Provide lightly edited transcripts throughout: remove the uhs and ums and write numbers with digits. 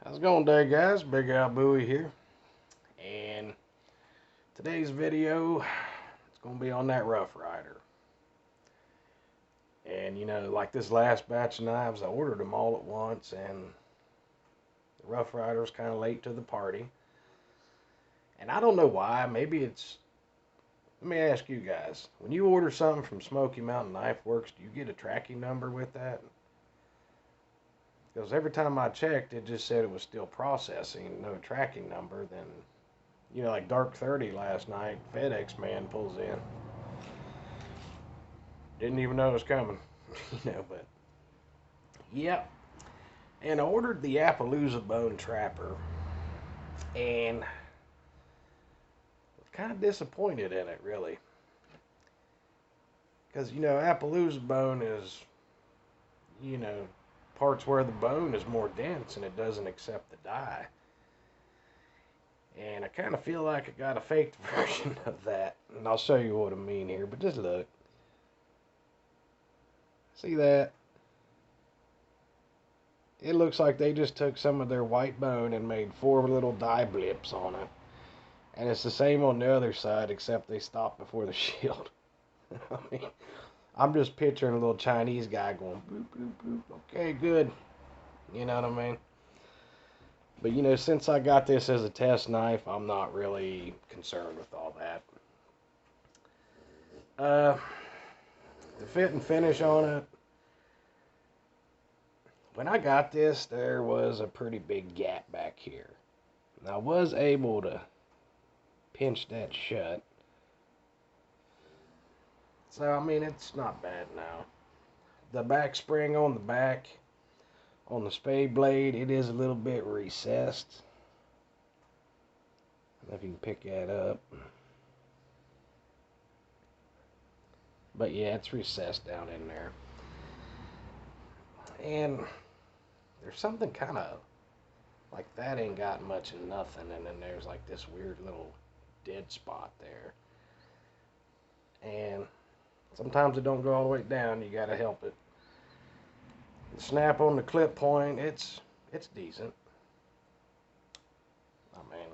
How's it going today, guys? Big Al Bowie here. And today's video, it's going to be on that Rough Rider. And, like this last batch of knives, I ordered them all at once, and the Rough Rider was kind of late to the party. And I don't know why. Maybe it's... Let me ask you guys. When you order something from Smoky Mountain Knife Works, do you get a tracking number with that? Because every time I checked, it just said it was still processing, no tracking number. Then, like Dark 30 last night, FedEx man pulls in. Didn't even know it was coming, but yep. And I ordered the Appaloosa Bone Trapper, and I was kind of disappointed in it, really. Because, Appaloosa bone is, parts where the bone is more dense and it doesn't accept the dye. And I kind of feel like I got a faked version of that. And I'll show you what I mean here, but just look. See that? It looks like they just took some of their white bone and made 4 little dye blips on it. And it's the same on the other side, except they stopped before the shield. I mean, I'm just picturing a little Chinese guy going, boop, boop, boop. Okay, good. You know what I mean? But, since I got this as a test knife, I'm not really concerned with all that. The fit and finish on it. When I got this, there was a pretty big gap back here. And I was able to pinch that shut. So, I mean, it's not bad now. The back spring on the back, on the spade blade, it is a little bit recessed. I don't know if you can pick that up. But yeah, it's recessed down in there. And there's something kind of like that ain't got much of nothing. And then there's like this weird little dead spot there. And sometimes it don't go all the way down. You got to help it. The snap on the clip point, it's decent. I mean,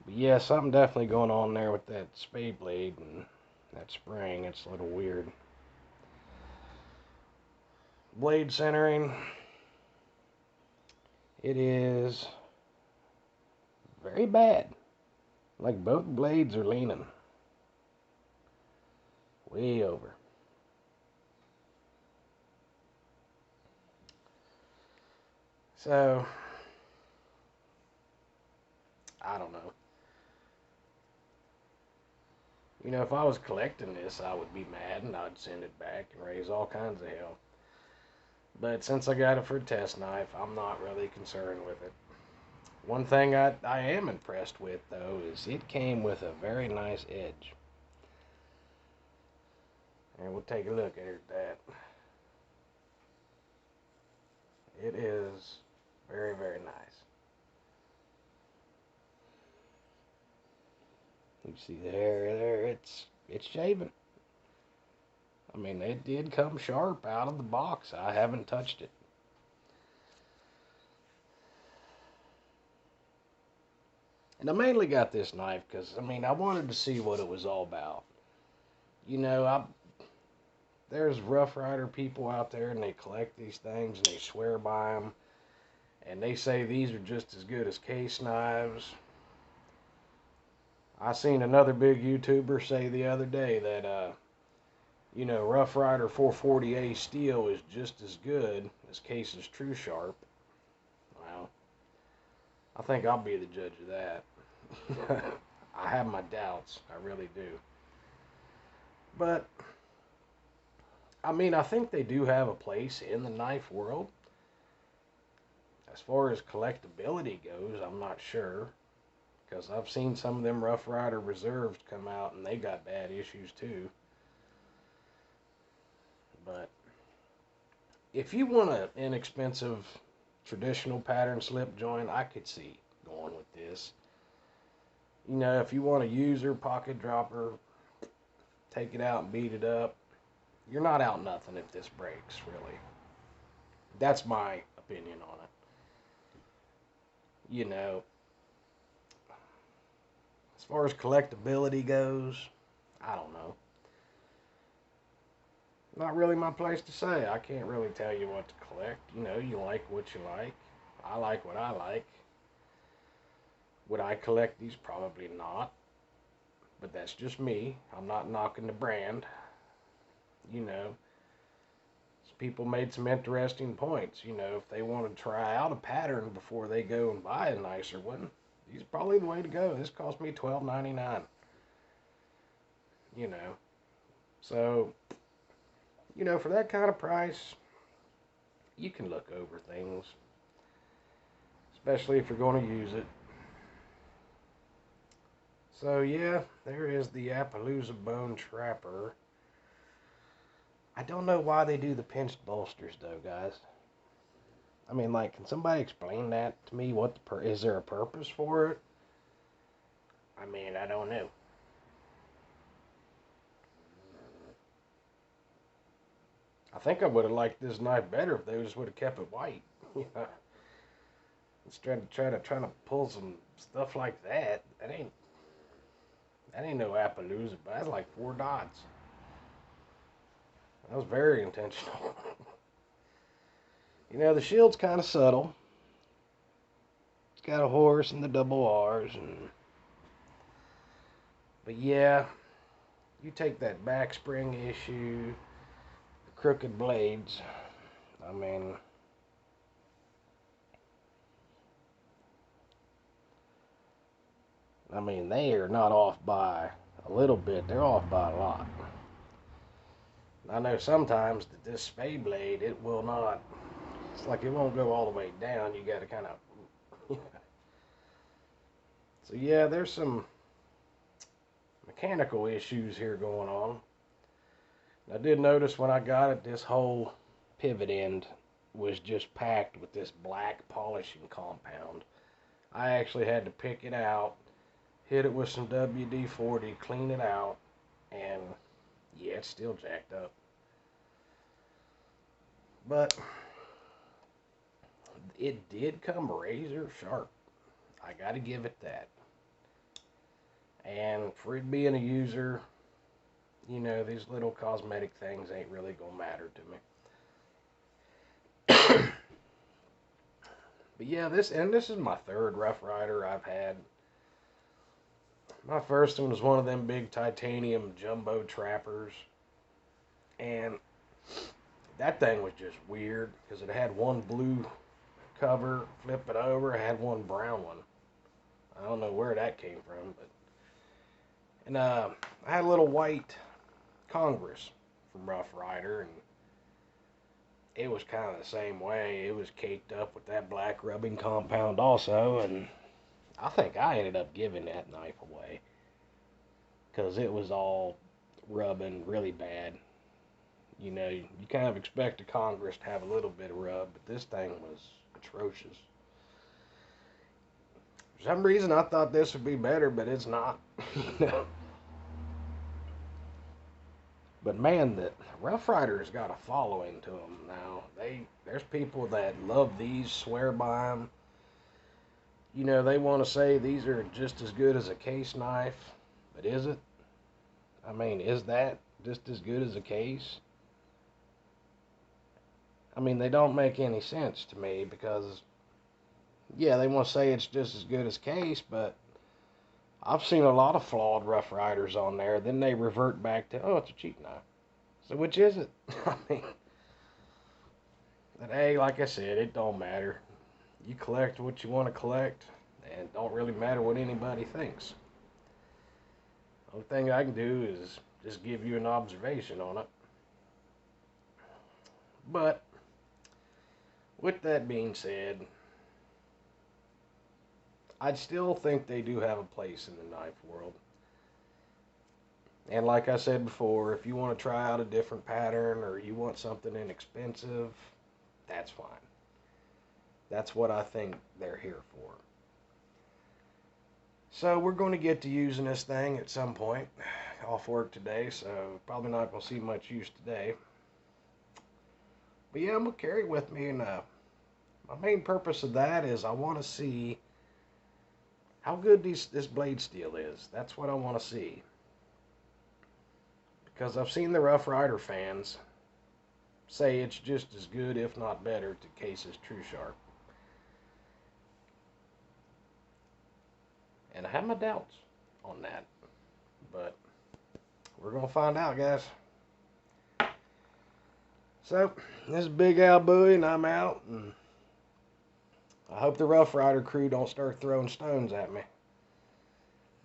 but yeah, something definitely going on there with that spade blade and that spring. It's a little weird. Blade centering, it is very bad. Like both blades are leaning way over. So, I don't know. If I was collecting this, I would be mad and I'd send it back and raise all kinds of hell. But since I got it for a test knife, I'm not really concerned with it. One thing I am impressed with, though, is it came with a very nice edge. And we'll take a look at that. It is very, very nice. You see there, it's shaven. I mean, it did come sharp out of the box. I haven't touched it. And I mainly got this knife because, I wanted to see what it was all about. There's Rough Rider people out there and they collect these things and they swear by them. And they say these are just as good as case knives. I seen another big YouTuber say the other day that, Rough Rider 440A steel is just as good as Case's True Sharp. Well, I think I'll be the judge of that. I have my doubts. I really do. But, I think they do have a place in the knife world. As far as collectability goes, I'm not sure. Because I've seen some of them Rough Rider reserves come out and they got bad issues too. But if you want an inexpensive traditional pattern slip joint, I could see going with this. If you want a user pocket dropper, take it out and beat it up. You're not out nothing if this breaks, really. That's my opinion on it. You know, as far as collectability goes, I don't know. Not really my place to say. I can't really tell you what to collect. You know, you like what you like. I like what I like. Would I collect these? Probably not. But that's just me. I'm not knocking the brand. You know, people made some interesting points. You know, if they want to try out a pattern before they go and buy a nicer one, these are probably the way to go. This cost me $12.99. You know, so, you know, for that kind of price, you can look over things, especially if you're going to use it. So, yeah, there is the Appaloosa Bone Trapper. I don't know why they do the pinched bolsters, though, guys. I mean, like, can somebody explain that to me? Is there a purpose for it? I mean, I don't know. I think I would have liked this knife better if they just would have kept it white. You know, instead of trying to pull some stuff like that. That ain't no Appaloosa, but that's like 4 dots. That was very intentional. You know, the shield's kind of subtle. It's got a horse and the double R's, but yeah, you take that back spring issue, the crooked blades. I mean, they are not off by a little bit. They're off by a lot. I know sometimes that this spade blade, it will not. It's like it won't go all the way down. You got to kind of. So yeah, there's some mechanical issues here going on. I did notice when I got it, this whole pivot end was just packed with this black polishing compound. I actually had to pick it out, hit it with some WD-40, clean it out, and yeah, it's still jacked up. But it did come razor sharp. I gotta give it that. And for it being a user, you know, these little cosmetic things ain't really gonna matter to me. But yeah, this is my third Rough Rider I've had. My first one was one of them big titanium jumbo trappers, and that thing was just weird because it had one blue cover, flip it over, it had one brown one. I don't know where that came from, but I had a little white Congress from Rough Rider, and it was kind of the same way. It was caked up with that black rubbing compound also, and I think I ended up giving that knife away because it was all rubbing really bad. You know, you kind of expect a Congress to have a little bit of rub, but this thing was atrocious. For some reason, I thought this would be better, but it's not. You know? But man, the Rough Riders got a following to them now. There's people that love these, swear by them. You know, they want to say these are just as good as a case knife, but is it? I mean, is that just as good as a case? I mean, they don't make any sense to me because, yeah, they want to say it's just as good as case, but I've seen a lot of flawed Rough Riders on there. Then they revert back to, oh, it's a cheap knife. So which is it? I mean, but hey, like I said, it don't matter. You collect what you want to collect, and it don't really matter what anybody thinks. The only thing I can do is just give you an observation on it. But with that being said, I still think they do have a place in the knife world. And like I said before, if you want to try out a different pattern or you want something inexpensive, that's fine. That's what I think they're here for. So we're going to get to using this thing at some point. Off work today, so probably not going to see much use today. But yeah, I'm going to carry it with me and My main purpose of that is I want to see how good this blade steel is. That's what I want to see. Because I've seen the Rough Rider fans say it's just as good, if not better, to Case's True Sharp. And I have my doubts on that. But we're going to find out, guys. So, this is Big Al Bowie, and I'm out. And I hope the Rough Rider crew don't start throwing stones at me.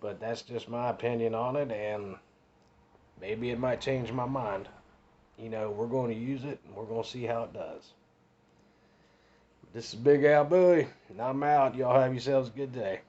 But that's just my opinion on it, and maybe it might change my mind. You know, we're going to use it, and we're going to see how it does. This is Big Al Bowie, and I'm out. Y'all have yourselves a good day.